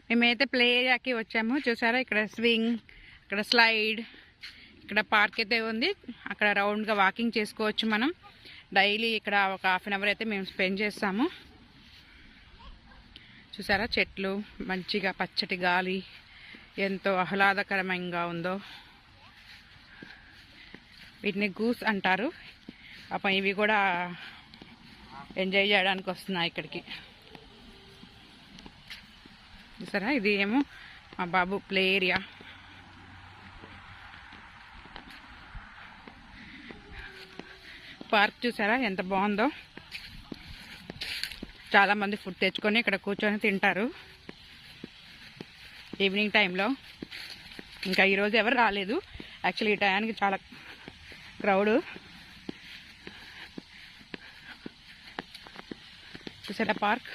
మేమైతే ప్లే ఏరియాకి వచ్చాము. చూసారా, ఇక్కడ స్వింగ్, ఇక్కడ స్లైడ్, ఇక్కడ పార్క్ అయితే ఉంది. అక్కడ రౌండ్గా వాకింగ్ చేసుకోవచ్చు మనం. డైలీ ఇక్కడ ఒక హాఫ్ అన్ అవర్ అయితే మేము స్పెండ్ చేస్తాము. చూసారా, చెట్లు, మంచిగా పచ్చటి గాలి ఎంతో ఆహ్లాదకరంగా ఉందో. వీటిని గూస్ అంటారు. పాపం ఇవి కూడా ఎంజాయ్ చేయడానికి వస్తున్నాయి ఇక్కడికి. చూసారా, ఇది ఏమో మా బాబు ప్లే ఏరియా. పార్క్ చూసారా ఎంత బాగుందో. చాలామంది ఫుడ్ తెచ్చుకొని ఇక్కడ కూర్చొని తింటారు ఈవినింగ్ టైంలో. ఇంకా ఈరోజు ఎవరు రాలేదు యాక్చువల్లీ. ఈ టయానికి చాలా క్రౌడ్. చూసారా పార్క్.